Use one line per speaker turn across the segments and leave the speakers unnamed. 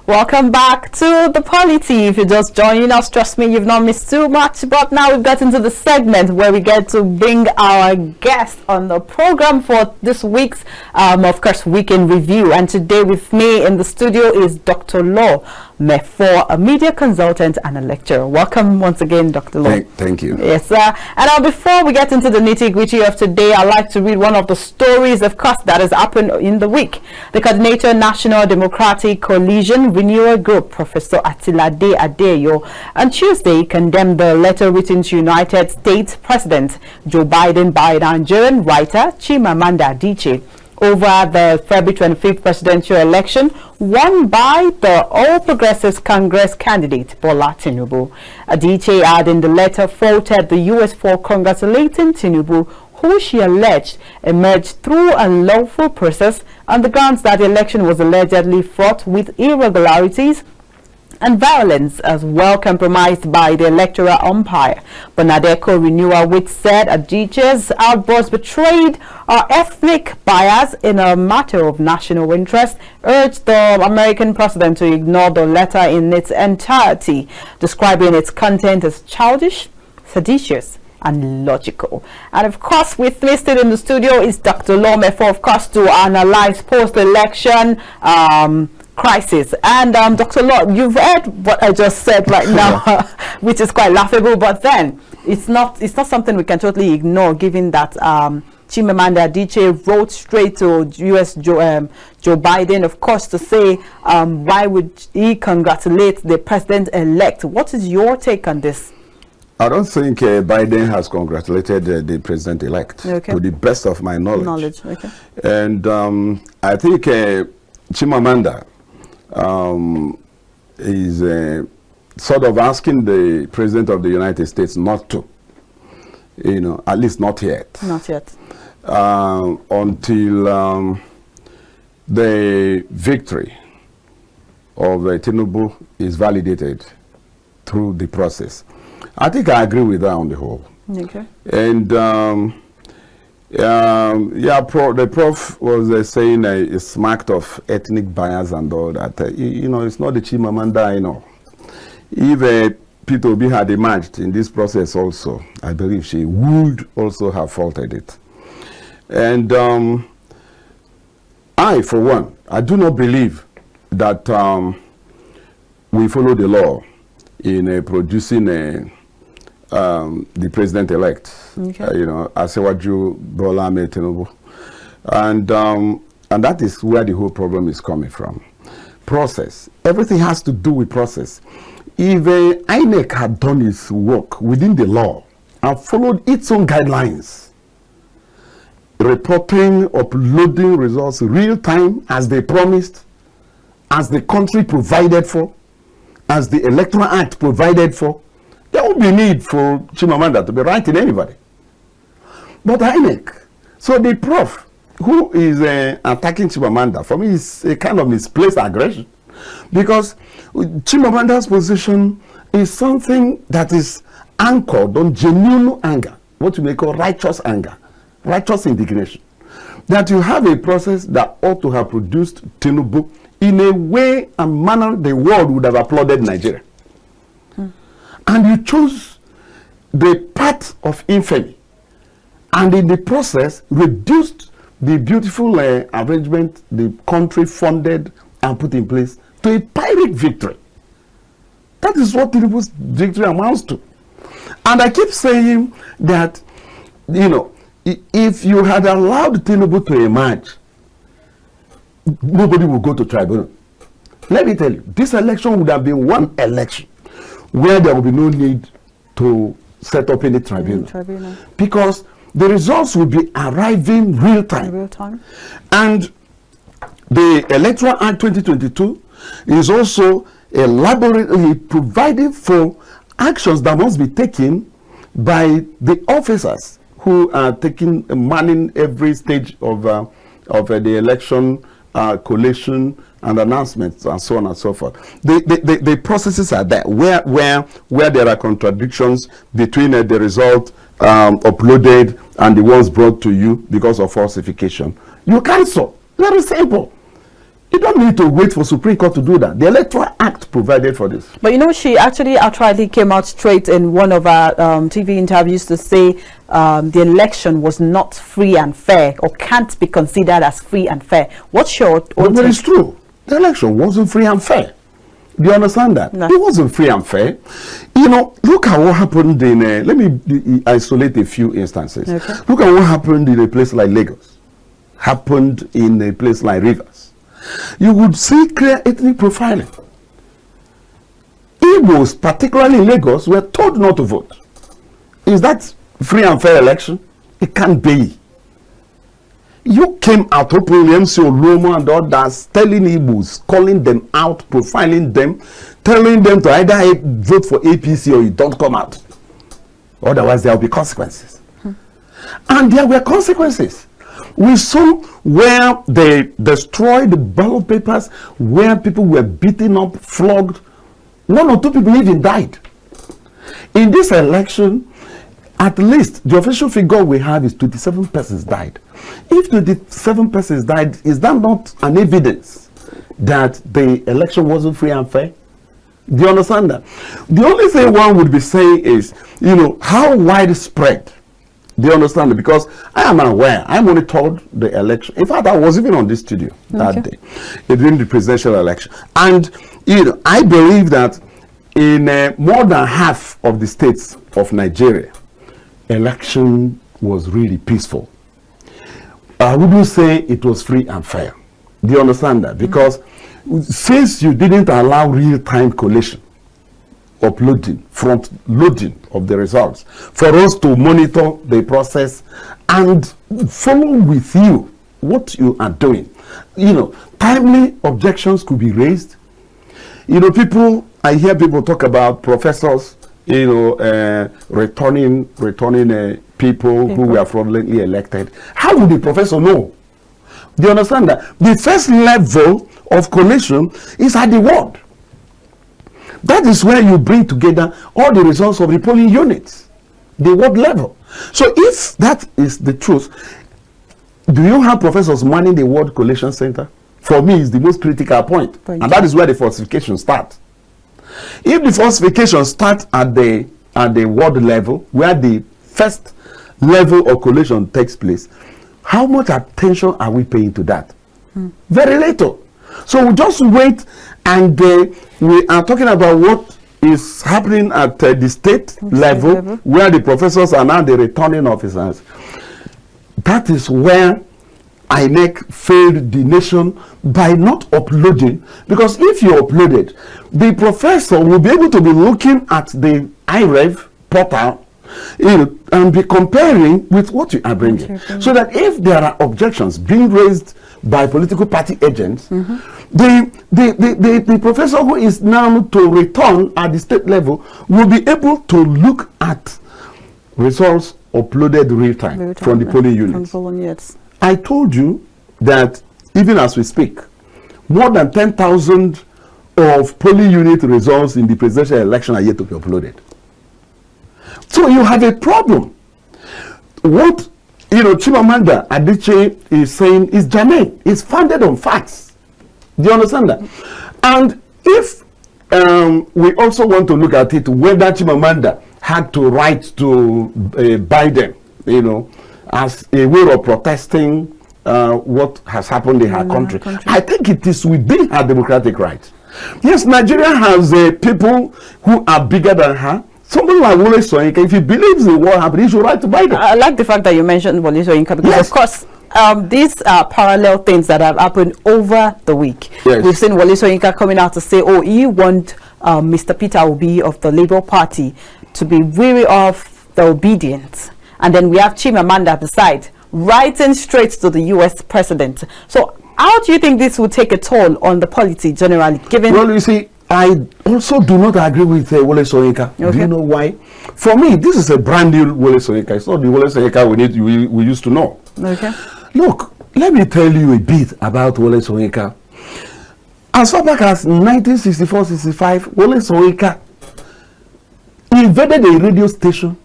Welcome back to the Polity. If you're just joining us, trust me, you've not missed too much. But now we've got into the segment where we get to bring our guest on the program for this week's, of course, weekend review. And today with me in the studio is Dr. Law Mefo, a media consultant and a lecturer. Welcome once again, Dr. Law.
Thank you.
Yes, sir. And now before we get into the nitty-gritty of today, I'd like to read one of the stories, of course, that has happened in the week. The coordinator, National Democratic Coalition Renewal Group, Professor Atilade Adeyo, on Tuesday condemned the letter written to United States President Joe Biden by Nigerian writer Chimamanda Adichie over the February 25th presidential election won by the All Progressives Congress candidate Bola Tinubu. Adichie had in the letter faulted the U.S. for congratulating Tinubu, who she alleged emerged through a lawful process on the grounds that the election was allegedly fraught with irregularities and violence, as well compromised by the electoral umpire. Bonadeko Renewal, which said Adichie's outburst betrayed our ethnic bias in a matter of national interest, urged the American president to ignore the letter in its entirety, describing its content as childish, seditious, and logical. And of course, with me still in the studio is Dr. Law Mefo, of course, to analyze post-election crisis. And Dr. Law, you've heard what I just said right now, which is quite laughable, but then it's not something we can totally ignore, given that Chimamanda Adichie wrote straight to U.S. Joe Biden, of course, to say why would he congratulate the president-elect. What is your take on this?
I don't think Biden has congratulated the president-elect, to the best of my knowledge.
Okay.
And I think Chimamanda is sort of asking the president of the United States not to, at least not yet.
Not yet.
Until the victory of Tinubu is validated through the process. I think I agree with that on the whole.
Okay.
And the prof was saying it's smacked of ethnic bias and all that. It's not the Chimamanda I know. If Peter Obi had emerged in this process also, I believe she would also have faulted it. And I, for one, I do not believe that we follow the law in producing the president-elect, Asewaju Bola Tinubu, and that is where the whole problem is coming from. Process. Everything has to do with process. If INEC had done its work within the law and followed its own guidelines, reporting, uploading results real time as they promised, as the country provided for, as the Electoral Act provided for, there would be need for Chimamanda to be writing anybody. But INEC, so the prof who is attacking Chimamanda, for me, is a kind of misplaced aggression. Because Chimamanda's position is something that is anchored on genuine anger, what you may call righteous anger, righteous indignation. That you have a process that ought to have produced Tinubu in a way and manner the world would have applauded Nigeria. And you chose the path of infamy, and in the process reduced the beautiful arrangement the country funded and put in place to a Pyrrhic victory. That is what Tinubu's victory amounts to. And I keep saying that, if you had allowed Tinubu to emerge, nobody would go to tribunal. Let me tell you, this election would have been one election where there will be no need to set up any tribunal. Because the results will be arriving real time. And the Electoral Act 2022 is also elaborately providing for actions that must be taken by the officers who are manning every stage of the election, collation and announcements and so on and so forth. The processes are there where there are contradictions between the result uploaded and the ones brought to you because of falsification. You cancel. Very simple. You don't need to wait for Supreme Court to do that. The Electoral Act provided for this.
But you know, she actually outrightly came out straight in one of our TV interviews to say the election was not free and fair, or can't be considered as free and fair. What's your own
But it's true. The election wasn't free and fair. Do you understand that?
No.
It wasn't free and fair. You know, look at what happened in, let me isolate a few instances.
Okay.
Look at what happened in a place like Lagos. Happened in a place like Rivers. You would see clear ethnic profiling. Igbos, particularly in Lagos, were told not to vote. Is that free and fair election? It can't be. You came out openly, MC Olomo and others, telling Igbos, calling them out, profiling them, telling them to either vote for APC or you don't come out. Otherwise, there will be consequences. And there were consequences. We saw where they destroyed the ballot papers, where people were beaten up, flogged. 1 or 2 people even died. In this election, at least the official figure we have is 27 persons died. If 27 persons died, is that not an evidence that the election wasn't free and fair? Do you understand that? The only thing one would be saying is, you know, how widespread. Do you understand it? Because I am aware, I monitored the election. In fact, I was even on this studio that day during the presidential election. And, you know, I believe that in more than half of the states of Nigeria, election was really peaceful. I wouldn't say it was free and fair. Do you understand that? Because since you didn't allow real-time collation, uploading, front loading of the results, for us to monitor the process and follow with you what you are doing. You know, timely objections could be raised. You know, I hear people talk about professors, you know, returning people who were fraudulently elected. How would the professor know? Do you understand that? The first level of collation is at the ward. That is where you bring together all the results of the polling units, the ward level. So if that is the truth, do you have professors manning the ward collation center? For me, it's the most critical point. And that is where the falsification starts. If the falsification starts at the ward level, where the first level of collation takes place, how much attention are we paying to that? Very little. So we just wait, and we are talking about what is happening at the state level, where the professors are now the returning officers. That is where INEC failed the nation by not uploading, because if you uploaded, the professor will be able to be looking at the IREV portal, you know, and be comparing with what you are bringing, so that if there are objections being raised by political party agents, the professor who is now to return at the state level will be able to look at results uploaded real time from the polling units. I told you that even as we speak, more than 10,000 of polling unit results in the presidential election are yet to be uploaded. So you have a problem. What Chimamanda Adichie is saying is germane, is founded on facts. Do you understand that? And if we also want to look at it, whether Chimamanda had to write to Biden, as a way of protesting what has happened in her country, I think it is within her democratic right. Yes, Nigeria has people who are bigger than her. Someone like Wole Soyinka, if he believes in what happened, he should write to Biden. I
like the fact that you mentioned Wole Soyinka, because of course these are parallel things that have happened over the week. We've seen Wole Soyinka coming out to say, oh, you want Mr. Peter Obi of the Labour Party to be weary of the obedience. And then we have Chimamanda beside, writing straight to the US president. So how do you think this will take a toll on the polity generally, given...
Well, you see, I also do not agree with Wole Soyinka. Do you know why? For me, this is a brand new Wole Soyinka. It's not the Wole Soyinka we used to know. Look, let me tell you a bit about Wole Soyinka. As far back as 1964-65, Wole Soyinka invaded a radio station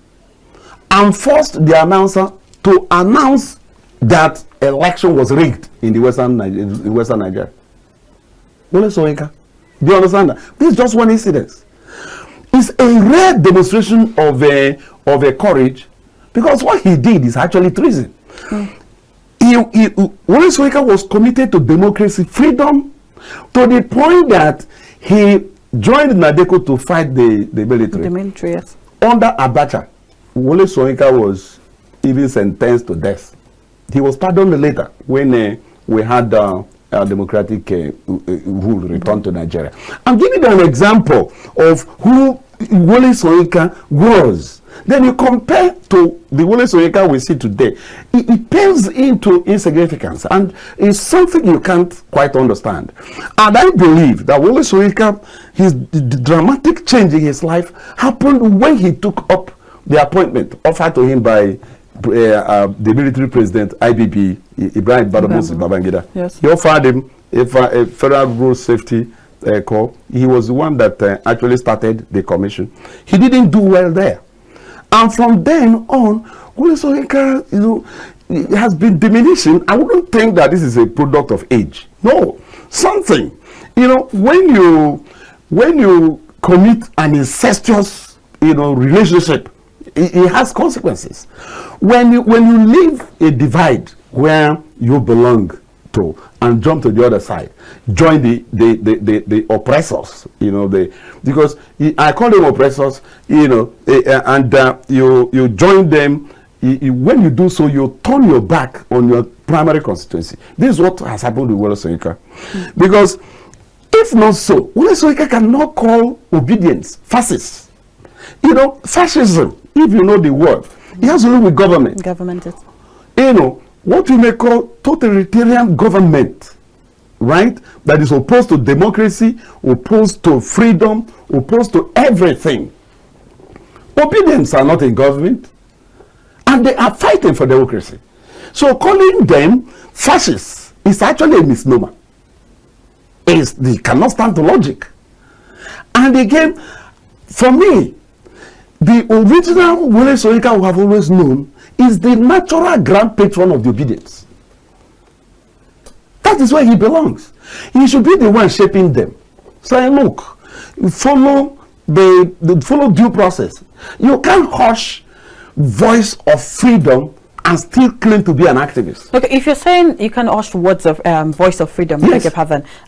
and forced the announcer to announce that election was rigged in the Western Nigeria. Wole Soyinka. Do you understand that? This is just one incident. It's a rare demonstration of a courage, because what he did is actually treason. Wole Soyinka was committed to democracy, freedom, to the point that he joined Nadeko to fight the military. The military, yes. Under Abacha, Wole Soyinka was even sentenced to death. He was pardoned later when we had democratic rule returned to Nigeria. I'm giving you an example of who Wole Soyinka was. Then you compare to the Wole Soyinka we see today. It pales into insignificance, and it's something you can't quite understand. And I believe that Wole Soyinka, the dramatic change in his life happened when he took up the appointment offered to him by the military president, IBB, Ibrahim Badmus Babangida. Yes. He offered him a federal road safety corps. He was the one that actually started the commission. He didn't do well there. And from then on, Wole Soyinka, has been diminishing. I wouldn't think that this is a product of age. No, something. When you commit an incestuous, relationship, it has consequences. When you leave a divide where you belong to and jump to the other side, join the oppressors, because I call them oppressors, and you join them. When you do so, you turn your back on your primary constituency. This is what has happened with Wole Soyinka. Because if not so, Wole Soyinka cannot call obedience fascist. Fascism, if you know the word, it has to do with government. What we may call totalitarian government, right? That is opposed to democracy, opposed to freedom, opposed to everything. Obedience are not in government, and they are fighting for democracy. So calling them fascists is actually a misnomer. They cannot stand to logic. And again, for me, the original Wole Soyinka we have always known is the natural grand patron of the obedience. That is where he belongs. He should be the one shaping them. Saying, look, follow follow due process. You can't hush voice of freedom and still claim to be an activist. Okay, if you're saying you can hush words of voice of freedom, yes.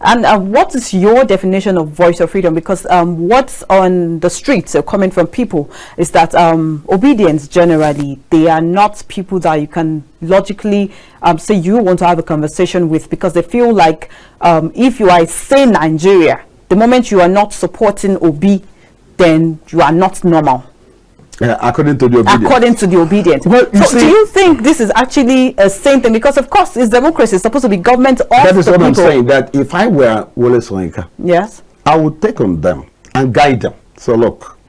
And what is your definition of voice of freedom? Because what's on the streets coming from people is that obedience generally, they are not people that you can logically say you want to have a conversation with, because they feel like if you are saying Nigeria, the moment you are not supporting Obi, then you are not normal. According to the obedient. Well, so do you think this is actually a same thing? Because of course it's democracy, it's supposed to be government of the people. That is what I'm saying, that if I were Wole Soyinka, yes, I would take on them and guide them. So look,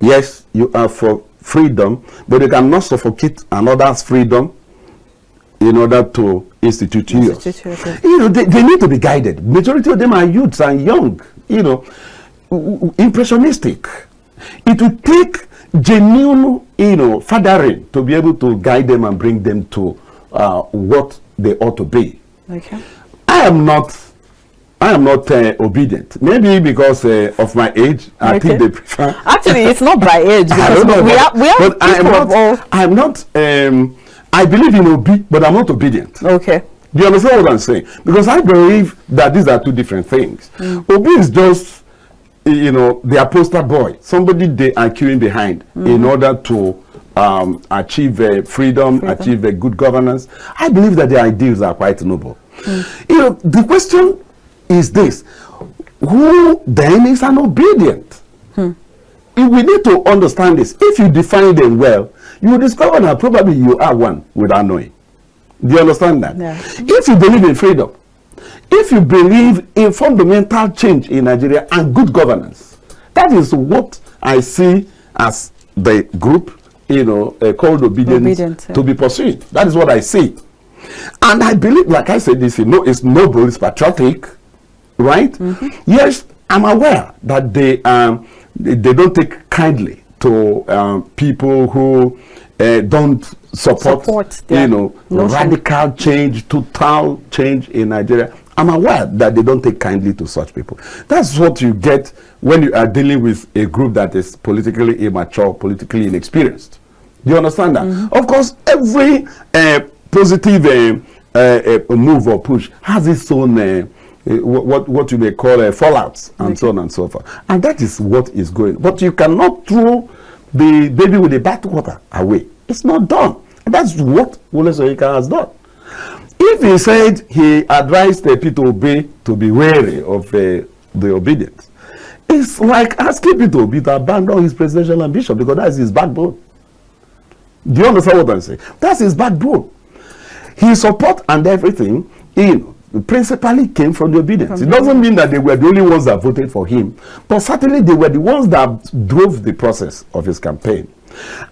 yes, you are for freedom, but you cannot suffocate another's freedom in order to institute yours. They need to be guided. Majority of them are youths and young, impressionistic. It will take genuine, fathering to be able to guide them and bring them to what they ought to be. Okay. I am not obedient. Maybe because of my age. I think they prefer. Actually, it's not by age. Because I'm not. I believe in Obi, but I'm not obedient. Okay. Do you understand what I'm saying? Because I believe that these are two different things. Obi is just, the poster boy, somebody they are queuing behind in order to achieve freedom, achieve good governance. I believe that the ideals are quite noble. The question is this: who then is an obedient? We need to understand this. If you define them well, you will discover that probably you are one without knowing. Do you understand that? Yeah. If you believe in freedom, if you believe in fundamental change in Nigeria and good governance, that is what I see as the group, called obedience to be pursued. That is what I see. And I believe, like I said, this, it's noble, it's patriotic, right? Yes, I'm aware that they don't take kindly to people who don't support radical change, total change in Nigeria. I'm aware that they don't take kindly to such people. That's what you get when you are dealing with a group that is politically immature, politically inexperienced. Do you understand that? Of course, every positive move or push has its own what you may call fallouts and so on and so forth. And that is what is going. But you cannot throw the baby with the bathwater away. It's not done. And that's what Wole Soyinka has done. If he said he advised Peter Obi to be wary of the obedience, it's like asking Peter Obi to abandon his presidential ambition, because that's his backbone. Do you understand what I'm saying? That's his backbone. His support and everything, principally came from the obedience. It doesn't mean that they were the only ones that voted for him, but certainly they were the ones that drove the process of his campaign.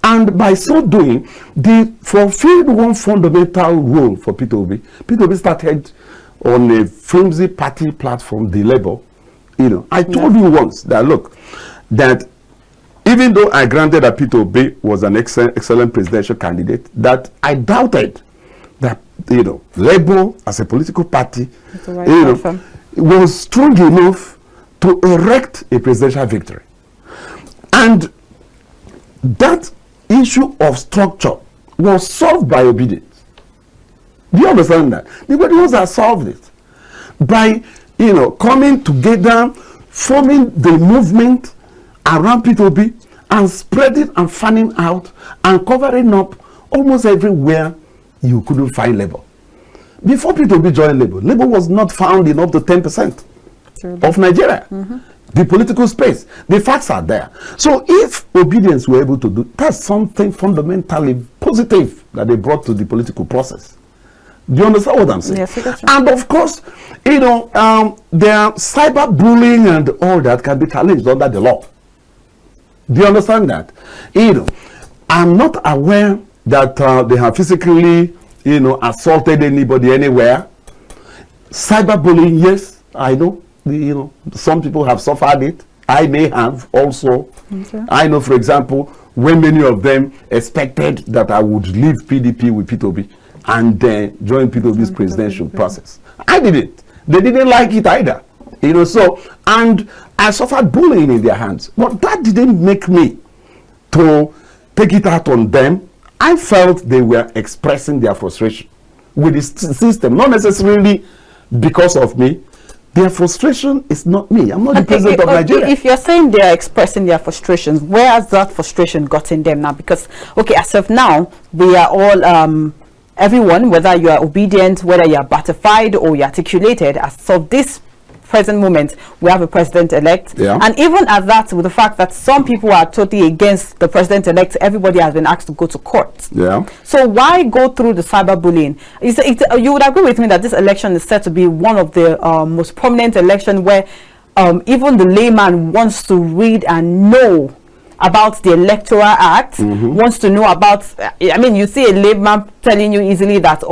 And by so doing, they fulfilled one fundamental role for Peter Obi. Peter Obi started on a flimsy party platform, the Labour. I told you once that, look, that even though I granted that Peter Obi was an excellent presidential candidate, that I doubted that, Labour as a political party, was strong enough to erect a presidential victory. And that issue of structure was solved by obedience. Do you understand that? The ones that solved it by, coming together, forming the movement around Peter Obi and spreading and fanning out and covering up almost everywhere you couldn't find Labour. Before Peter Obi joined Labour, Labour was not found in up to 10% of Nigeria. The political space, the facts are there. So if obedience were able to do, that's something fundamentally positive that they brought to the political process. Do you understand what I'm saying?
Yes, I got you.
And of course, their cyberbullying and all that can be challenged under the law. Do you understand that? I'm not aware that they have physically, assaulted anybody anywhere. Cyberbullying, yes, I know. Some people have suffered it. I may have also. Okay. I know, for example, when many of them expected that I would leave PDP with Peter Obi and join Peter Obi's presidential process. I didn't. They didn't like it either. And I suffered bullying in their hands. But that didn't make me to take it out on them. I felt they were expressing their frustration with the system, not necessarily because of me. Their frustration is not me. I'm not the president of Nigeria.
If you're saying they are expressing their frustrations, where has that frustration gotten them now? Because, as of now, we are all, everyone, whether you are obedient, whether you are batified or you articulated, as of this present moment, we have a president-elect. Yeah. And even at that, with the fact that some people are totally against the president-elect, everybody has been asked to go to court.
Yeah.
So why go through the cyberbullying? You would agree with me that this election is set to be one of the most prominent elections where even the layman wants to read and know about the Electoral Act, wants to know about, you see a layman telling you easily that,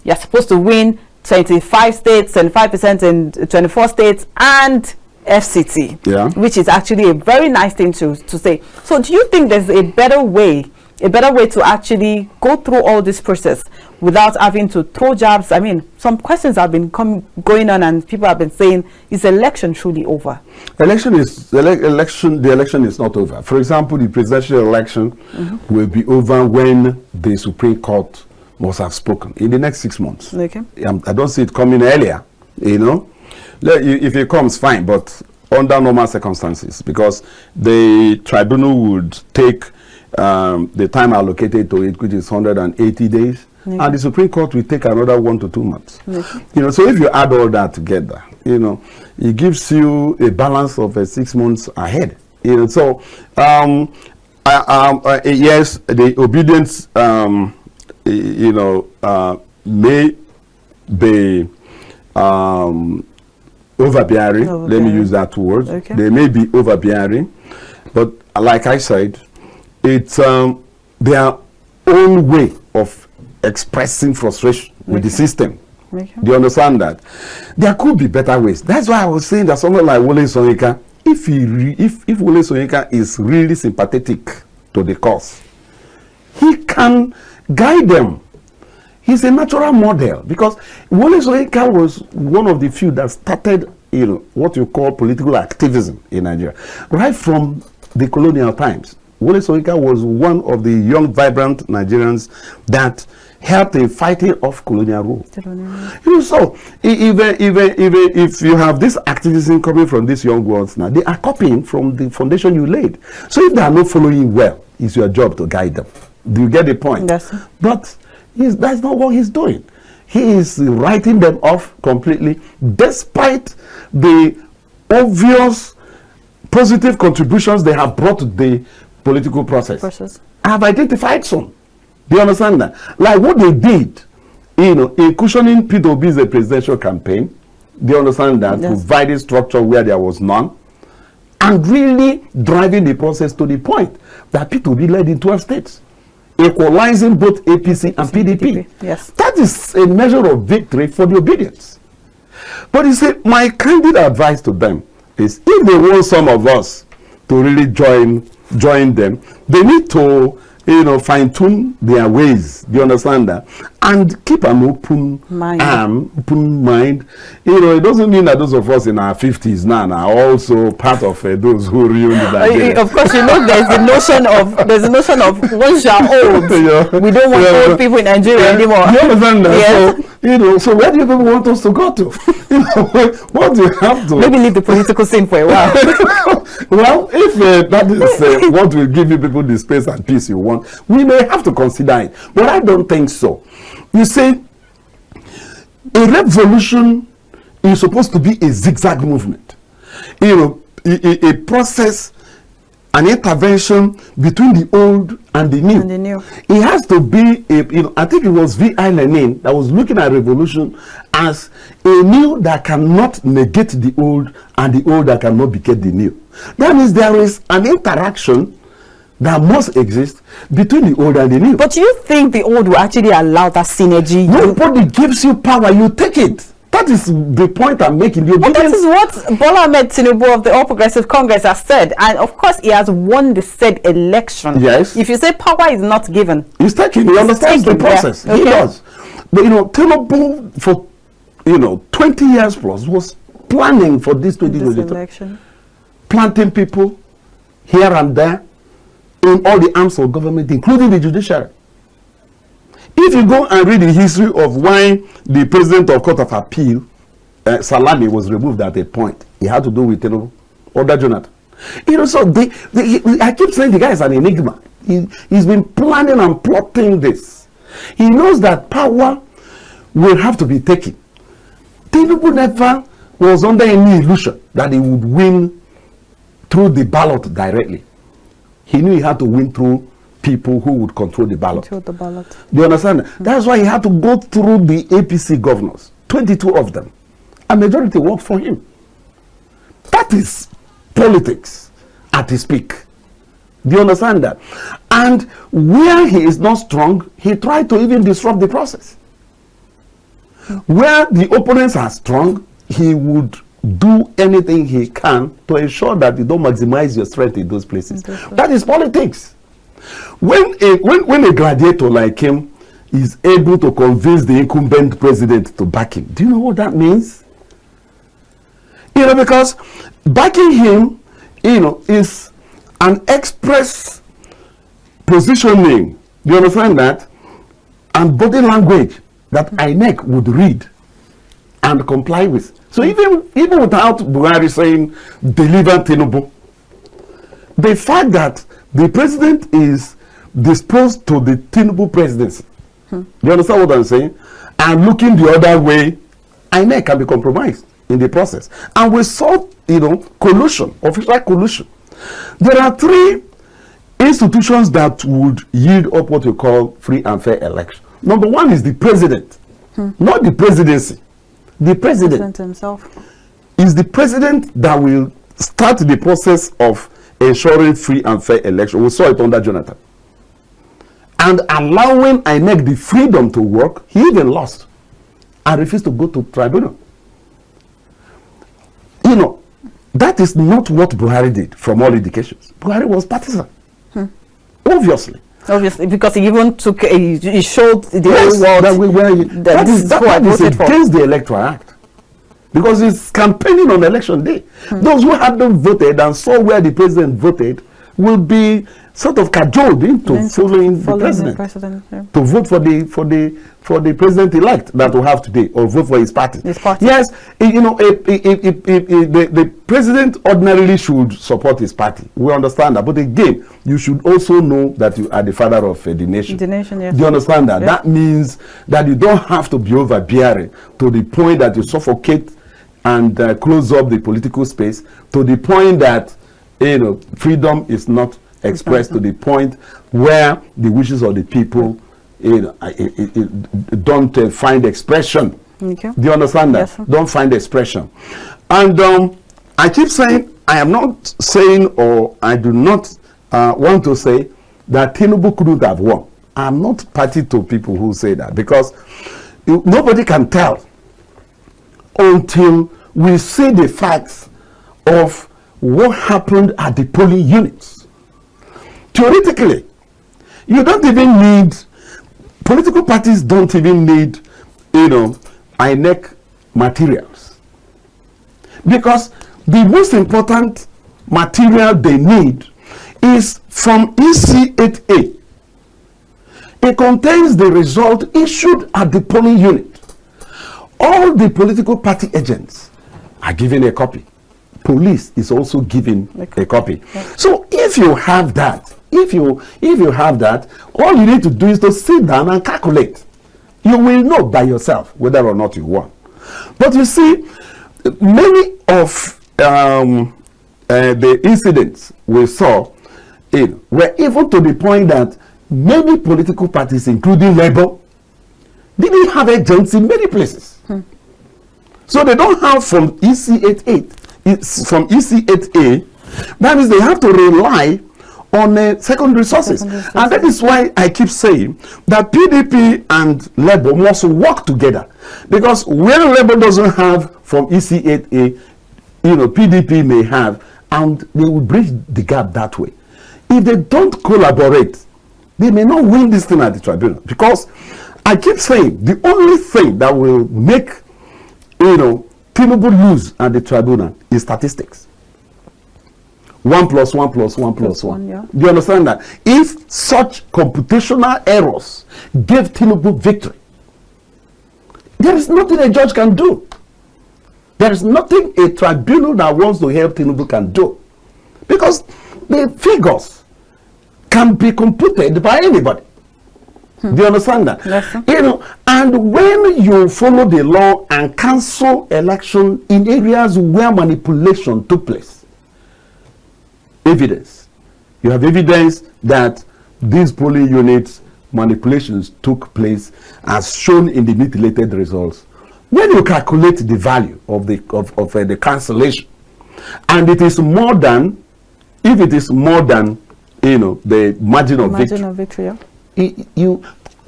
you're supposed to win 25 states, 75% in 24 states, and FCT, which is actually a very nice thing to say. So do you think there's a better way to actually go through all this process without having to throw jabs? Some questions have been going on, and people have been saying, is the election truly over?
The election is not over. For example, the presidential election will be over when the Supreme Court must have spoken in the next 6 months.
Okay.
I don't see it coming earlier. If it comes, fine, but under normal circumstances, because the tribunal would take the time allocated to it, which is 180 days, and the Supreme Court will take another 1 to 2 months. So if you add all that together, it gives you a balance of 6 months ahead. Yes, the obedience may be overbearing. Let me use that word. Okay. They may be overbearing, but like I said, it's their own way of expressing frustration with the system. Do you understand that? There could be better ways. That's why I was saying that someone like Wole Soyinka, if Wole Soyinka is really sympathetic to the cause, he can guide them. He's a natural model because Wole Soyinka was one of the few that started, what you call political activism in Nigeria. Right from the colonial times, Wole Soyinka was one of the young, vibrant Nigerians that helped in fighting off colonial rule. So even if you have this activism coming from these young ones now, they are copying from the foundation you laid. So if they are not following well, it's your job to guide them. Do you get the point?
Yes.
But that's not what he's doing. He is writing them off completely, despite the obvious positive contributions they have brought to the political process. I have identified some. Do you understand that? Like what they did, in cushioning P2B's presidential campaign, do you understand that? Yes. Providing structure where there was none, and really driving the process to the point that P2B led in 12 states, equalizing both APC and PDP.
Yes.
That is a measure of victory for the obedience. But you see, my candid advice to them is, if they want some of us to really join them, they need to fine-tune their ways. Do you understand that? And keep an open mind. It doesn't mean that those of us in our 50s now are also part of those who ruined Nigeria.
Of course, there's the notion of once you are old, we don't want old people in Nigeria anymore.
You understand that?
Yes.
So where do you people want us to go to? What do you have to?
Maybe leave the political scene for a while.
Well, if that is what will give you people the space and peace you want, we may have to consider it. But I don't think so. You see, a revolution is supposed to be a zigzag movement. A process, an intervention between the old and the new. It has to be, I think it was V.I. Lenin that was looking at revolution as a new that cannot negate the old and the old that cannot negate the new. That means there is an interaction that must exist between the old and the new.
But you think the old will actually allow that synergy?
Nobody gives you power, you take it. That is the point I'm making.
But that is what Bola Ahmed Tinubu of the All Progressive Congress has said. And of course, he has won the said election.
Yes.
If you say power is not given,
he's taking. He understands the process.
Yeah. Okay.
He does. But Tinubu for 20 years plus was planning for this 2022
election,
planting people here and there in all the arms of government, including the judiciary. If you go and read the history of why the president of Court of Appeal, Salami, was removed at a point, it had to do with Order Jonathan. So I keep saying the guy is an enigma. He's been planning and plotting this. He knows that power will have to be taken. Tinubu never was under any illusion that he would win through the ballot directly. He knew he had to win through people who would control the ballot.
Do
you understand? That's why he had to go through the APC governors, 22 of them. A majority worked for him. That is politics at its peak. Do you understand that? And where he is not strong, he tried to even disrupt the process. Where the opponents are strong, he would do anything he can to ensure that you don't maximize your strength in those places. That is politics. When a gladiator like him is able to convince the incumbent president to back him, do you know what that means? Because backing him, is an express positioning. Do you understand that? And body language that INEC would read and comply with. So even without Buhari saying deliver Tinubu, the fact that the president is disposed to the Tinubu presidency, do you understand what I'm saying? And looking the other way, INEC can be compromised in the process. And we saw, collusion, official collusion. There are three institutions that would yield up what we call free and fair election. Number one is the president, not the presidency. The president
himself
is the president that will start the process of ensuring free and fair election. We saw it under Jonathan. And allowing INEC the freedom to work, he even lost and refused to go to tribunal. That is not what Buhari did from all indications. Buhari was partisan. Obviously.
Obviously, because he even took he showed the
Yes,
whole world
that is against
for.
the Electoral Act. Because it's campaigning on election day. Those who hadn't voted and saw where the president voted will be sort of cajoled into following the president,
yeah.
to vote for the president-elect that we have today, or vote for his party. Yes, you know, the president ordinarily should support his party. We understand that, but again, you should also know that you are the father of the nation.
The nation, yes.
Do you understand that?
Yeah.
That means that you don't have to be overbearing to the point that you suffocate and close up the political space, to the point that, you know, freedom is not expressed, to the point where the wishes of the people, you know, don't find expression.
Okay.
Do you understand that?
Yes.
Don't find expression. And I keep saying, I am not saying, or I do not want to say that Tinubu couldn't have won. I'm not party to people who say that, because nobody can tell until we see the facts of what happened at the polling units. Theoretically, you don't even need, political parties don't even need, you know, INEC materials. Because the most important material they need is from EC8A. It contains the result issued at the polling unit. All the political party agents are given a copy. Police is also given a copy.
Yeah.
So if you have that, if you have that, all you need to do is to sit down and calculate. You will know by yourself whether or not you won. But you see, many of the incidents we saw were even to the point that many political parties, including Labour, didn't have agents in many places. So they don't have from EC8A. From EC8A, that means they have to rely on secondary sources. And that is why I keep saying that PDP and Labour must work together. Because when Labour doesn't have from EC8A, you know, PDP may have, and they will bridge the gap that way. If they don't collaborate, they may not win this thing at the tribunal. Because I keep saying the only thing that will make, you know, Tinubu lose at the tribunal is statistics. 1 + 1 + 1 + 1.
Yeah.
Do you understand that? If such computational errors gave Tinubu victory, there is nothing a judge can do. There is nothing a tribunal that wants to help Tinubu can do. Because the figures can be computed by anybody. Do you understand that?
Yes, sir.
You know, and when you follow the law and cancel election in areas where manipulation took place, evidence. You have evidence that these polling units manipulations took place as shown in the mutilated results. When you calculate the value of the cancellation, and it is more than, if it is more than, you know, the margin of victory,
Yeah.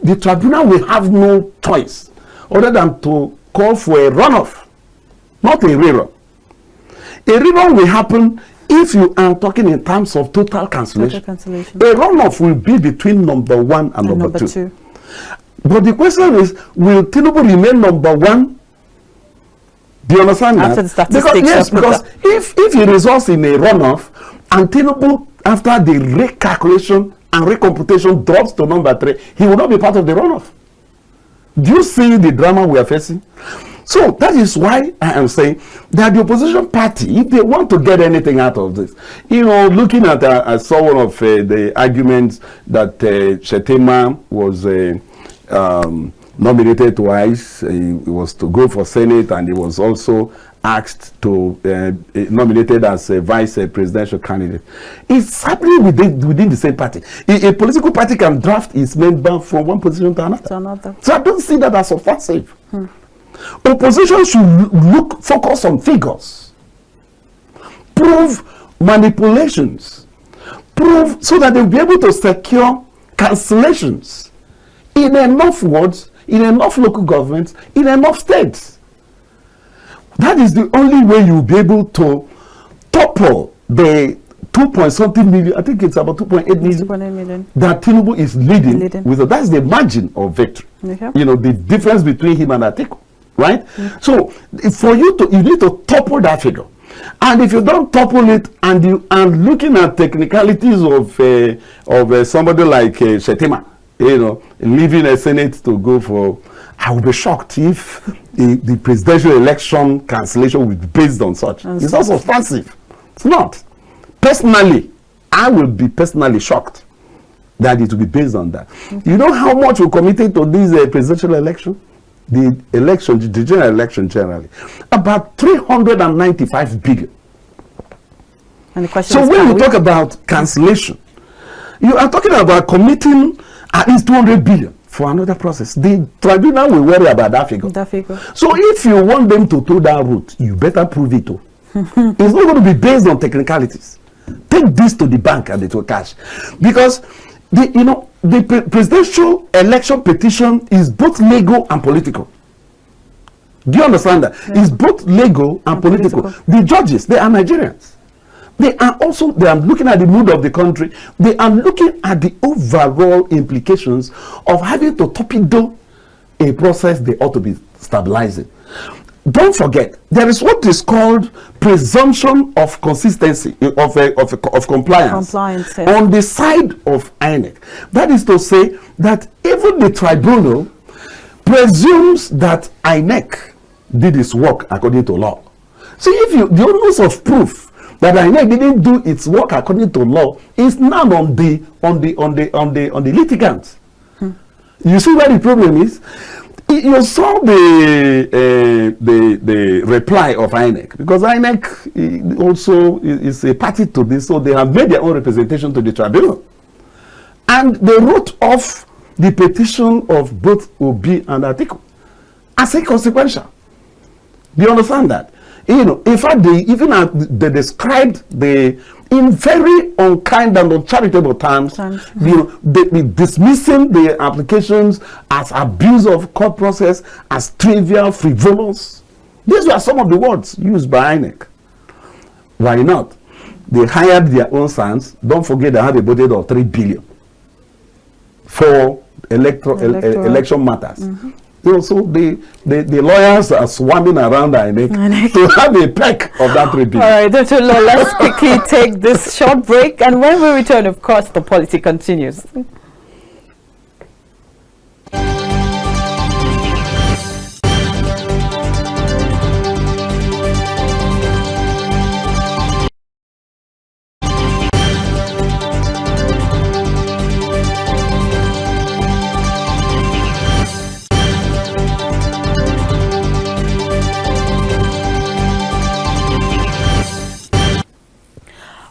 the tribunal will have no choice other than to call for a runoff, not a rerun. A rerun will happen if you are talking in terms of total cancellation. A runoff will be between number 1 and number 2. But the question is, will Tinubu remain number 1? Do you understand
After
that?
the statistics,
because if he results in a runoff and Tinubu, after the recalculation and recomputation, drops to number 3, he will not be part of the runoff. Do you see the drama we are facing? So that is why I am saying that the opposition party, if they want to get anything out of this, you know, looking at, I saw one of the arguments that Shettima was nominated twice. He was to go for Senate, and he was also asked to nominated as a vice presidential candidate. It's happening within the same party. A political party can draft its member from one position to another. So I don't see that as offensive. Opposition should focus on figures, prove manipulations, prove, so that they'll be able to secure cancellations in enough wards, in enough local governments, in enough states. That is the only way you'll be able to topple the 2-point-something million, I think it's about 2.8 million,
2.8 million.
that Tinubu is leading with. That's the margin of victory.
Okay.
You know, the difference between him and Atiku, right? So for you need to topple that figure. And if you don't topple it, and you are looking at technicalities of somebody like Shetima, you know, leaving a Senate to go for, I would be shocked if the presidential election cancellation would be based on such. It's not substantive. It's not. Personally, I will be personally shocked that it will be based on that. You know how much we committed to this presidential election? The general election generally, about 395 billion.
And the question
so
is,
when we talk about cancellation, you are talking about committing at least 200 billion for another process. The tribunal will worry about that figure. So if you want them to throw that route, you better prove it too. It's not going to be based on technicalities. Take this to the bank and it will cash, because the presidential election petition is both legal and political. Do you understand that? Yeah. It's both legal and political. The judges, they are Nigerians. They are looking at the mood of the country. They are looking at the overall implications of having to torpedo a process they ought to be stabilizing. Don't forget, there is what is called presumption of consistency, of compliance on the side of INEC. That is to say that even the tribunal presumes that INEC did its work according to law. So if the onus of proof that INEC didn't do its work according to law is now on the litigants. You see where the problem is? You saw the reply of INEC, because INEC also is a party to this, so they have made their own representation to the tribunal, and they wrote off the petition of both Obi and Atiku as inconsequential. Do you understand that? You know, in fact, they described in very unkind and uncharitable terms, dismissing the applications as abuse of court process, as trivial, frivolous. These were some of the words used by INEC. Why not? They hired their own sons. Don't forget they have a budget of 3 billion for election matters. You know, so the lawyers are swarming around INEC to have a peck of that 3 billion.
All right, Dr. Law, let's quickly take this short break, and when we return, of course, the Polity continues.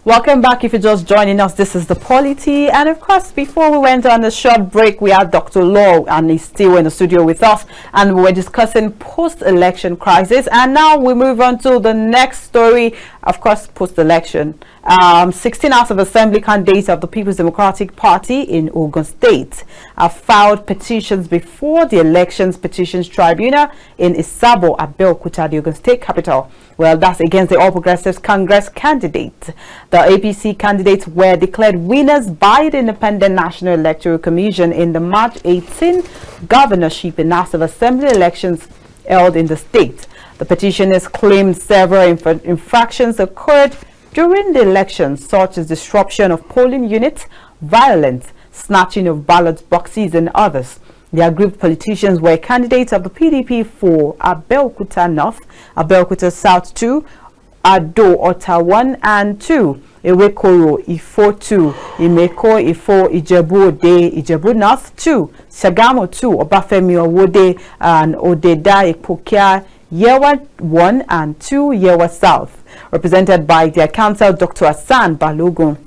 Welcome back. If you're just joining us, this is the Polity, and of course, before we went on a short break, we had Dr. Law, and he's still in the studio with us, and we were discussing post-election crisis. And now we move on to the next story, of course, post-election. 16 House of Assembly candidates of the People's Democratic Party in Ogun State have filed petitions before the Elections Petitions Tribunal in Isabo, Abeokuta, the Ogun State capital. Well, that's against the All Progressives Congress candidate. The APC candidates were declared winners by the Independent National Electoral Commission in the March 18 governorship and House of Assembly elections held in the state. The petitioners claimed several infractions occurred during the elections, such as disruption of polling units, violence, snatching of ballot boxes, and others. The aggrieved politicians were candidates of the PDP for Abeokuta North, Abeokuta South 2, Ado Ota 1 and 2, Ewekoro Ifo 2, Imeko Ifo Ijebu Ode Ijebu North 2, Sagamo 2, Obafemi Owode and Odeda Ipokia Yewa 1 and 2, Yewa South. Represented by their counsel, Dr. Hassan Balogun.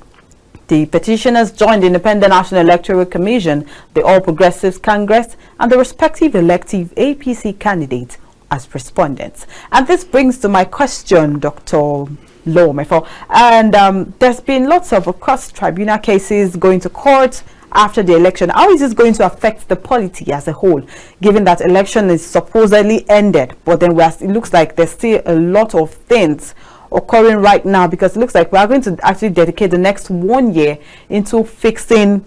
The petitioners joined the Independent National Electoral Commission, the All Progressives Congress, and the respective elective APC candidates as respondents. And this brings to my question, Dr. Law, and there's been lots of course, tribunal cases going to court after the election. How is this going to affect the polity as a whole, given that election is supposedly ended, but then it looks like there's still a lot of things occurring right now? Because it looks like we are going to actually dedicate the next 1 year into fixing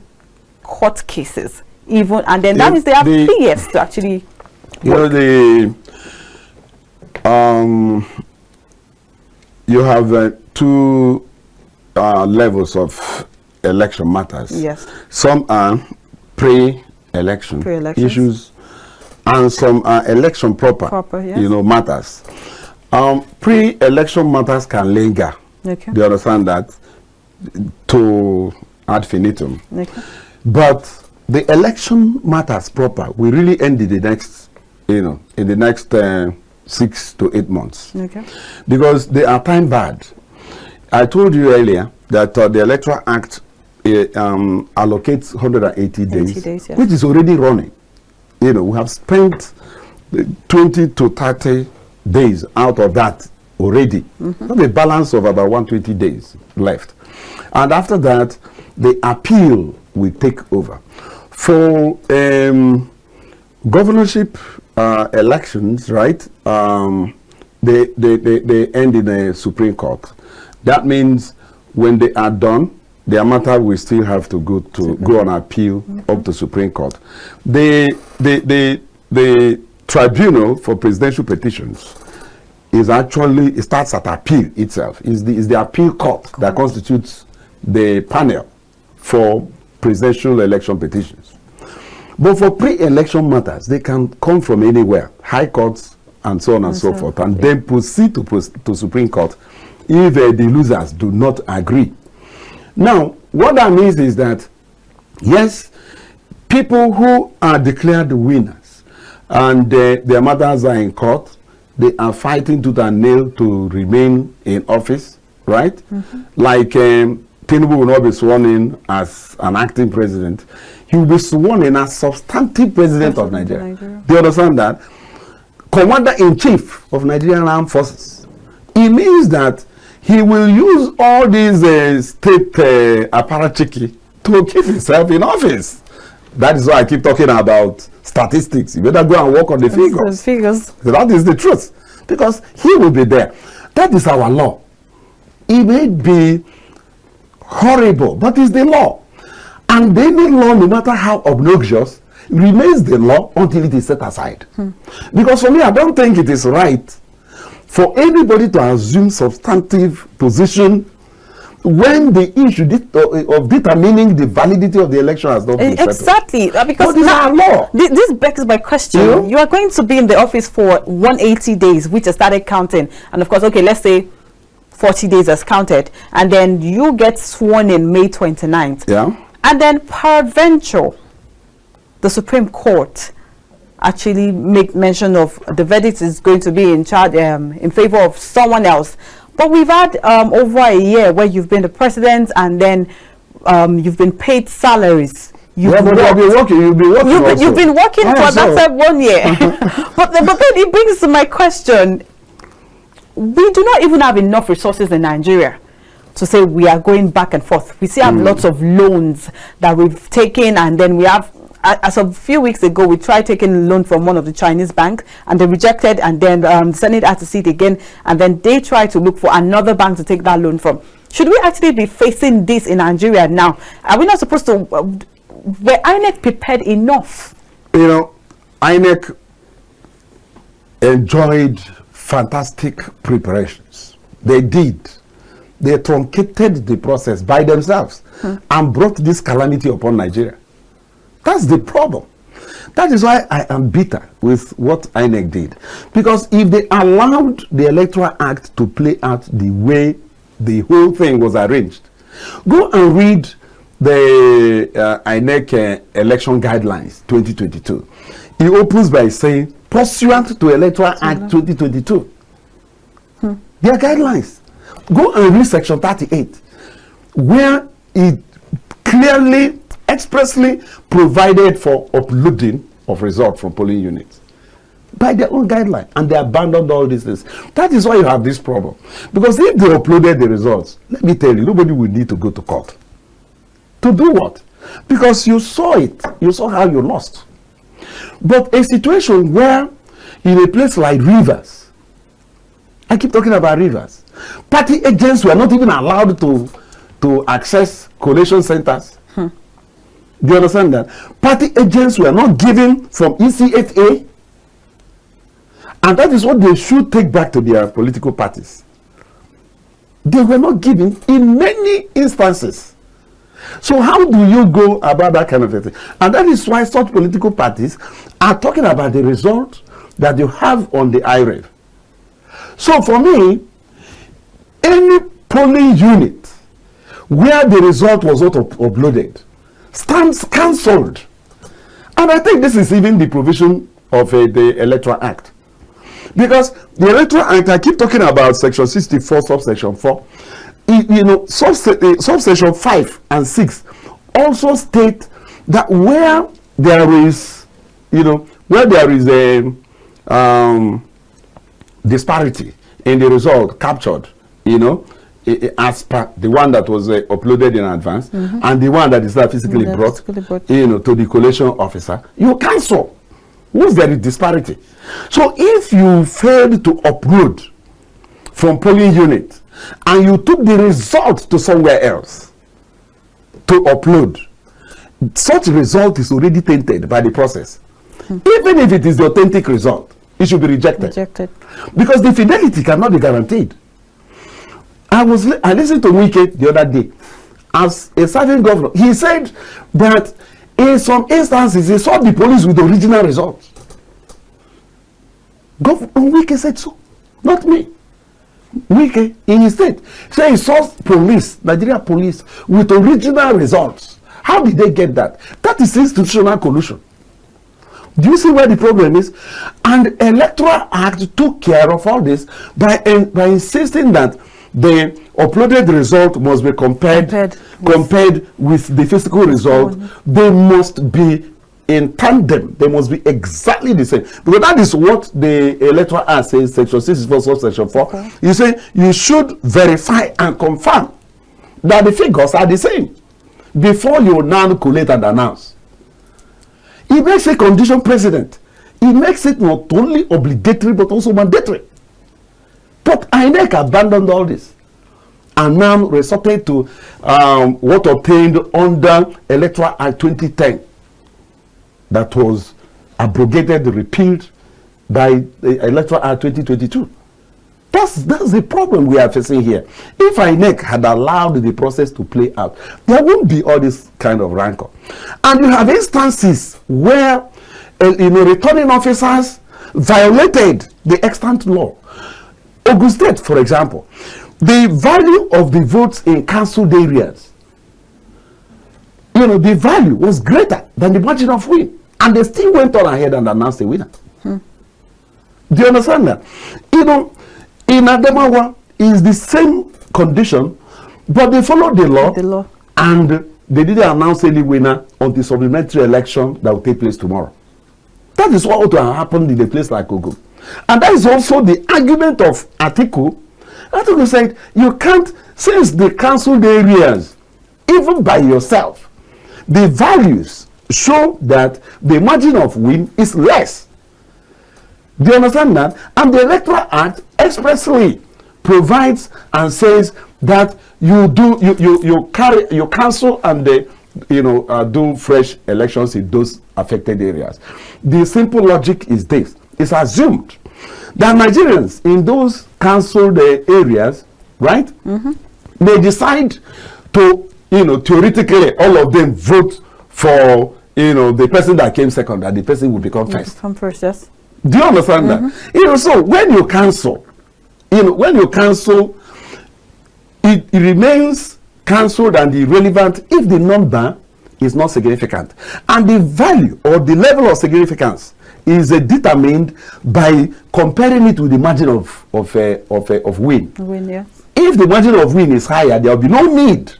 court cases, even, and then that means they have 3 years to actually work.
You have 2 levels of election matters.
Yes.
Some are pre-election issues, and some are election proper,
yes.
Matters. Pre-election matters can linger.
Okay.
Do you understand that? To ad infinitum.
Okay.
But the election matters proper will really end in the next, in the next 6 to 8 months.
Okay.
Because they are time barred. I told you earlier that the Electoral Act allocates 180 days,
yes.
which is already running. We have spent 20 to 30 days out of that already. Mm-hmm. A balance of about 120 days left. And after that, the appeal will take over. For governorship elections, right, they end in a Supreme Court. That means when they are done, their matter will still have to go on appeal up to Supreme Court. The tribunal for presidential petitions is actually, it starts at appeal itself. Is the appeal court that constitutes the panel for presidential election petitions. But for pre-election matters, they can come from anywhere, high courts and so on and so forth, and then proceed to Supreme Court if the losers do not agree. Now, what that means is that, yes, people who are declared winners and their matters are in court, they are fighting tooth and nail to remain in office, right? Mm-hmm. Like Tinubu will not be sworn in as an acting president. He will be sworn in as substantive president of Nigeria. Do you understand that? Commander-in-chief of Nigerian Armed Forces. It means that he will use all these state apparatchiki to keep himself in office. That is why I keep talking about statistics. You better go and work on the figures. That is the truth. Because he will be there. That is our law. It may be horrible, but it's the law. And any law, no matter how obnoxious, remains the law until it is set aside. Because for me, I don't think it is right for anybody to assume substantive position when the issue of determining the validity of the election has not been settled.
Exactly. Because
now, law.
This begs my question. You are going to be in the office for 180 days, which has started counting. And of course, okay, let's say 40 days has counted. And then you get sworn in May 29th.
Yeah.
And then peradventure, the Supreme Court actually make mention of the verdict is going to be in charge in favor of someone else. But we've had over a year where you've been the president, and then you've been paid salaries. You've been working. You've been working for that 1 year. but then it brings to my question: we do not even have enough resources in Nigeria to say we are going back and forth. We still have lots of loans that we've taken, and then we have. As of a few weeks ago, we tried taking a loan from one of the Chinese banks, and they rejected, and then the Senate had to see it again, and then they tried to look for another bank to take that loan from. Should we actually be facing this in Nigeria now? Are we not supposed to? Were INEC prepared enough?
INEC enjoyed fantastic preparations. They did. They truncated the process by themselves and brought this calamity upon Nigeria. That's the problem. That is why I am bitter with what INEC did. Because if they allowed the Electoral Act to play out the way the whole thing was arranged, go and read the INEC election guidelines 2022. It opens by saying, pursuant to Electoral Act 2022. Their guidelines. Go and read section 38, where it clearly expressly provided for uploading of results from polling units by their own guideline, and they abandoned all these things. That is why you have this problem. Because if they uploaded the results, let me tell you, nobody will need to go to court. To do what? Because you saw it. You saw how you lost. But a situation where in a place like Rivers, I keep talking about Rivers, Party agents were not even allowed to access collation centers. Do you understand that? Party agents were not given from ECHA. And that is what they should take back to their political parties. They were not given in many instances. So how do you go about that kind of a thing? And that is why such political parties are talking about the result that you have on the IREV. So for me, any polling unit where the result was not uploaded stands cancelled. And I think this is even the provision of the Electoral Act. Because the Electoral Act, I keep talking about Section 64, subsection 4. Subsection 5 and 6 also state that where there is, where there is a disparity in the result captured, as per the one that was uploaded in advance and the one that is not physically brought, to the collation officer, you cancel. Who's there is disparity? So if you failed to upload from polling unit and you took the result to somewhere else to upload, such result is already tainted by the process. Even if it is the authentic result, it should be rejected. Because the fidelity cannot be guaranteed. I listened to Wike the other day as a serving governor. He said that in some instances he saw the police with the original results. Governor Wike said so, not me. Wike in his state said he saw police, Nigeria police, with original results. How did they get that? That is institutional collusion. Do you see where the problem is? And the Electoral Act took care of all this by insisting that the uploaded result must be compared with the physical result. They must be in tandem. They must be exactly the same. Because that is what the Electoral Act says, Section 64, subsection 4. Okay. You say you should verify and confirm that the figures are the same before you now collate and announce. It makes a condition precedent. It makes it not only obligatory but also mandatory. But INEC abandoned all this and now resorted to what obtained under Electoral Act 2010 that was abrogated, repealed by the Electoral Act 2022. That's the problem we are facing here. If INEC had allowed the process to play out, there won't be all this kind of rancor. And you have instances where returning officers violated the extant law. Ogun State, for example, the value of the votes in cancelled areas, the value was greater than the margin of win, and they still went on ahead and announced the winner. Do you understand that? In Adamawa is the same condition, but they followed the law, and they didn't announce any winner on the supplementary election that will take place tomorrow. That is what would have happened in a place like Ogun. And that is also the argument of Atiku. Atiku said, you can't, since the cancelled areas, even by yourself, the values show that the margin of win is less. Do you understand that? And the Electoral Act expressly provides and says that you cancel and do fresh elections in those affected areas. The simple logic is this: it's assumed that Nigerians in those cancelled areas, right? They decide to, theoretically, all of them vote for, the person that came second, and the person will become first.
Come first, yes.
Do you understand that? So when you cancel, it remains cancelled and irrelevant if the number is not significant, and the value or the level of significance is determined by comparing it with the margin of win.
Yes.
If the margin of win is higher, there will be no need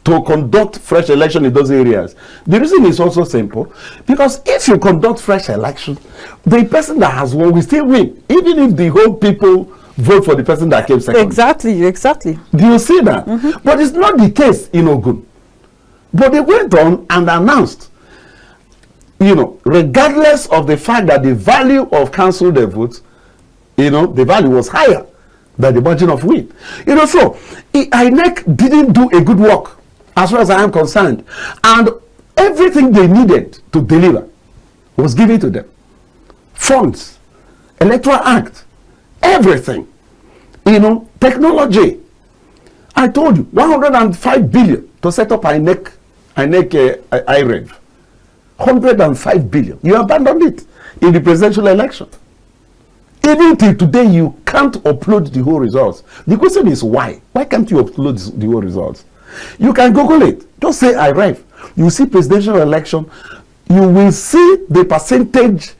to conduct fresh election in those areas. The reason is also simple, because if you conduct fresh election, the person that has won will still win, even if the whole people vote for the person that came second.
Exactly.
Do you see that? But it's not the case in Ogun. But they went on and announced, regardless of the fact that the value of cancelled votes, the value was higher than the margin of win. You know, so INEC didn't do a good work as far as I am concerned. And everything they needed to deliver was given to them. Funds, Electoral Act, everything. You know, technology. I told you, 105 billion to set up INEC IREV. 105 billion. You abandoned it in the presidential election. Even till today, you can't upload the whole results. The question is why? Why can't you upload the whole results? You can Google it. Just say IREV. You see presidential election. You will see the percentage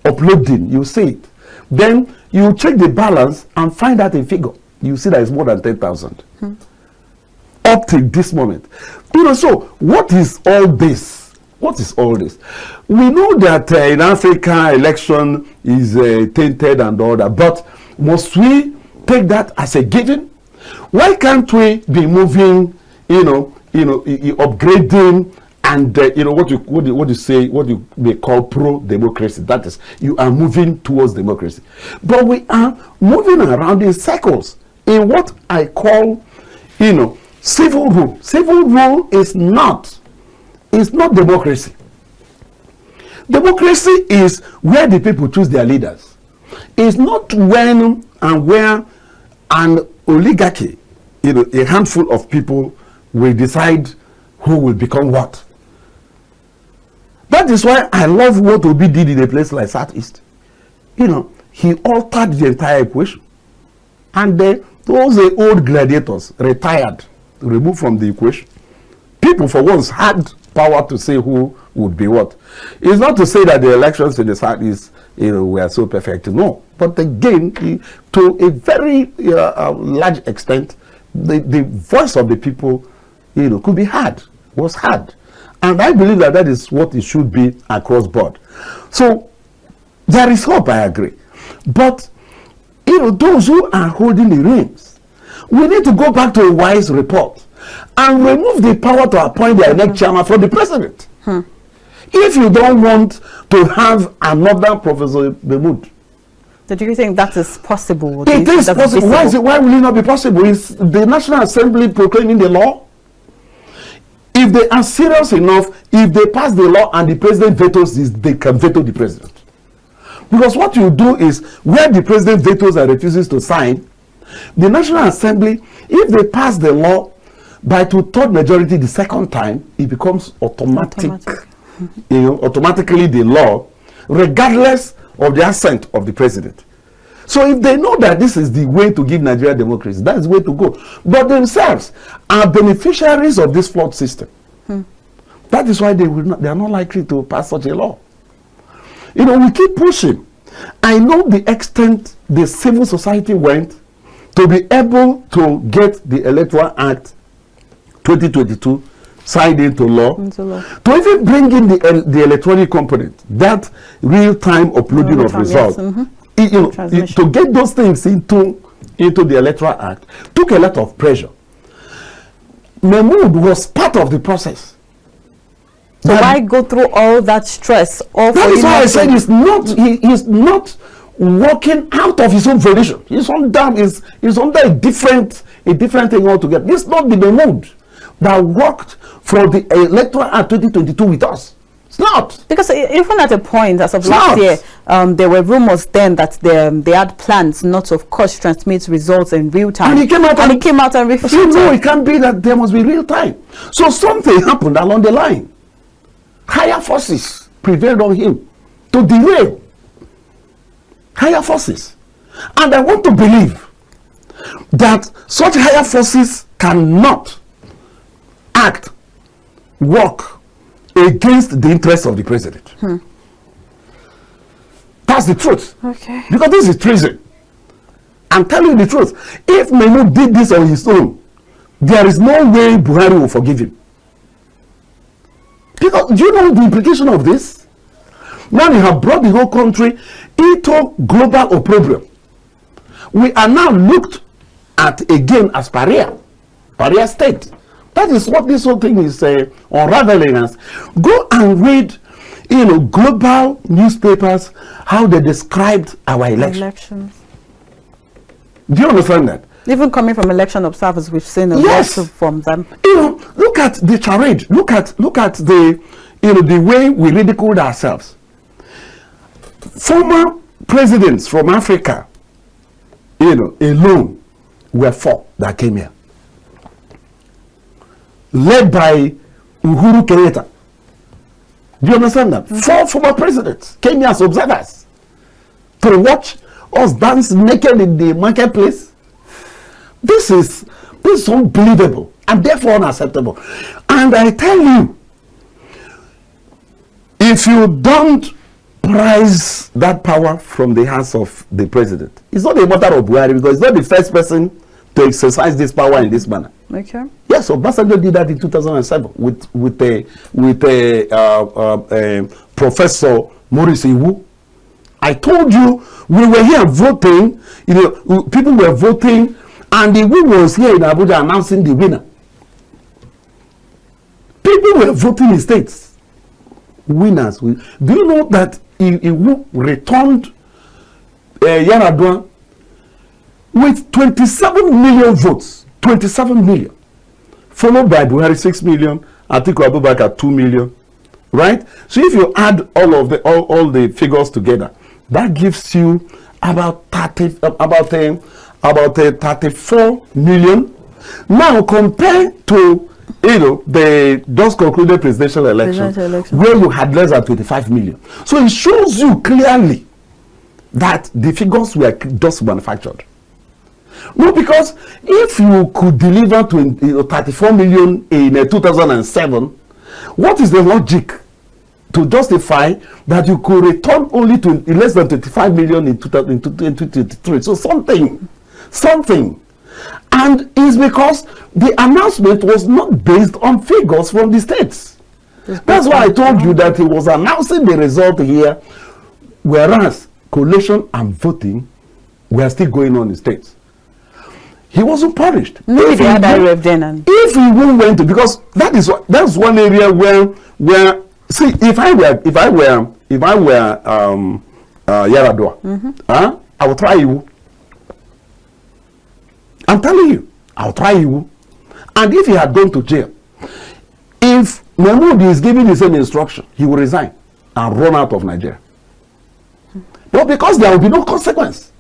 uploading. You see it. Then you check the balance and find out a figure. You see that it's more than 10,000. Up till this moment. You know, so what is all this? What is all this? We know that in Africa, election is tainted and all that, but must we take that as a given? Why can't we be moving, upgrading and what you may call pro-democracy? That is, you are moving towards democracy, but we are moving around in circles in what I call, civil rule. Civil rule is not democracy. Democracy is where the people choose their leaders. It's not when and where an oligarchy, a handful of people will decide who will become what. That is why I love what Obi did in a place like Southeast. He altered the entire equation. And those old gladiators retired, removed from the equation. People for once had power to say who would be what. It's not to say that the elections in the Southeast were so perfect. No. But again, to a very large extent, the voice of the people could be heard, was heard. And I believe that is what it should be across board. So there is hope, I agree. But those who are holding the reins, we need to go back to a wise report and remove the power to appoint the next chairman from the president. If you don't want to have another Professor Mahmood.
Do you think that is possible?
It is possible. Why will it not be possible? Is the National Assembly proclaiming the law? If they are serious enough, if they pass the law and the president vetoes this, they can veto the president. Because what you do is, where the president vetoes and refuses to sign, the National Assembly, if they pass the law by 2/3 majority the second time, it becomes automatic. Automatically the law, regardless of the assent of the president. So if they know that this is the way to give Nigeria democracy, that is the way to go. But themselves are beneficiaries of this flawed system. That is why they are not likely to pass such a law. We keep pushing. I know the extent the civil society went to be able to get the Electoral Act 2022 signed into law, to even bring in the electronic component, that real-time uploading of results. To get those things into the Electoral Act took a lot of pressure. Mahmood was part of the process.
So why go through all that stress?
That is why I said he's not working out of his own volition. He's under a different thing altogether. This is not the Mahmood that worked for the Electoral Act 2022 with us. It's not. Because
even at a point, as of last year, there were rumors then that they had plans not to, of course, transmit results in real time.
And he came out
and refuted.
No, it can't be that there must be real time. So something happened along the line. Higher forces prevailed on him to derail. Higher forces. And I want to believe that such higher forces cannot work against the interests of the president. That's the truth.
Okay.
Because this is treason. I'm telling you the truth. If Mahmoud did this on his own, there is no way Buhari will forgive him. Because do you know the implication of this? Now you have brought the whole country into global opprobrium. We are now looked at again as pariah state. That is what this whole thing is unraveling us. Go and read, global newspapers, how they described our elections. Do you understand that?
Even coming from election observers, we've seen a
Yes.
lot from them.
Look at the charade. Look at the the way we ridiculed ourselves. Former presidents from Africa, alone were 4 that came here, led by Uhuru Kenyatta. Do you understand that? 4 former presidents came here as observers to watch us dance naked in the marketplace. This is unbelievable and therefore unacceptable. And I tell you, if you don't prize that power from the hands of the president, it's not a matter of Buhari, because he's not the first person to exercise this power in this manner.
Okay.
Yes, Obasanjo did that in 2007 with Professor Maurice Iwu. I told you, we were here voting. People were voting, and Iwu was here in Abuja announcing the winner. People were voting in states. Winners. Do you know that Iwu returned Yaradua with 27 million votes? 27 million. Followed by Buhari 6 million, Atiku Abubakar 2 million. Right? So if you add all the figures together, that gives you about 34 million. Now compare to the just concluded presidential election, where you had less than 25 million. So it shows you clearly that the figures were just manufactured. No, because if you could deliver 34 million in 2007, what is the logic to justify that you could return only to less than 25 million in 2023? So something. And it's because the announcement was not based on figures from the states. That's why I told you that he was announcing the result here, whereas collation and voting were still going on in states. He wasn't punished.
Maybe
if he went to, because that's one area where see, if I were Yaradua, I would try you. I'm telling you, I'll try you. And if he had gone to jail, if Mahmoud is giving the same instruction, he will resign and run out of Nigeria. But because there will be no consequence.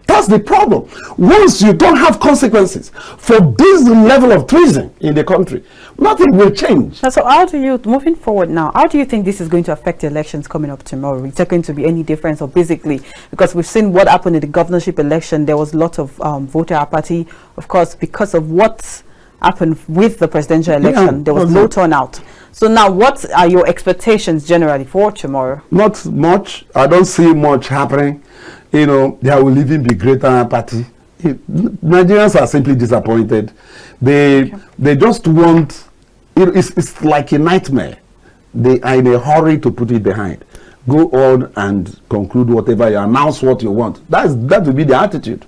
That's the problem. Once you don't have consequences for this level of treason in the country, nothing will change.
So how do you, moving forward now, how do you think this is going to affect the elections coming up tomorrow? Is there going to be any difference, or basically, because we've seen what happened in the governorship election, there was a lot of voter apathy, of course, because of what happened with the presidential election, there was low turnout. So now, what are your expectations generally for tomorrow? Not
much. I don't see much happening. There will even be greater apathy. Nigerians are simply disappointed. They just want, it's like a nightmare. They are in a hurry to put it behind. Go on and conclude whatever you announce what you want. That will be the attitude.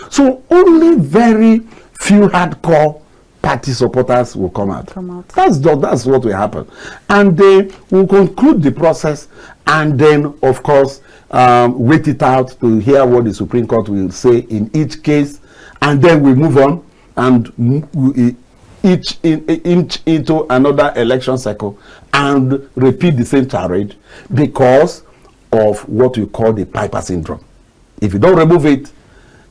So only very few hardcore party supporters will come out. That's what will happen. And they will conclude the process, and then, of course, wait it out to hear what the Supreme Court will say in each case, and then we move on and inch into another election cycle and repeat the same charade because of what we call the Piper syndrome. If you don't remove it,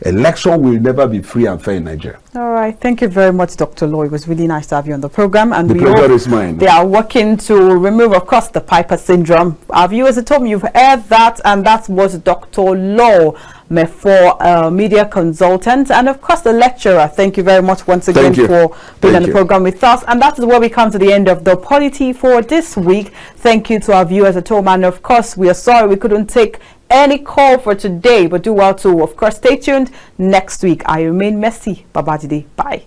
election will never be free and fair in Nigeria. All right. Thank you very much, Dr. Law. It was really nice to have you on the program. And the pleasure is mine. They are working to remove, of course, the Piper syndrome. Our viewers at home, you've heard that, and that was Dr. Law, for media consultant, and of course the lecturer. Thank you very much once again for being on the program with us. And that is where we come to the end of the Polity for this week. Thank you to our viewers at home, and of course we are sorry we couldn't take any call for today, but do well to, of course, stay tuned next week. I remain Messi Babajide. Bye.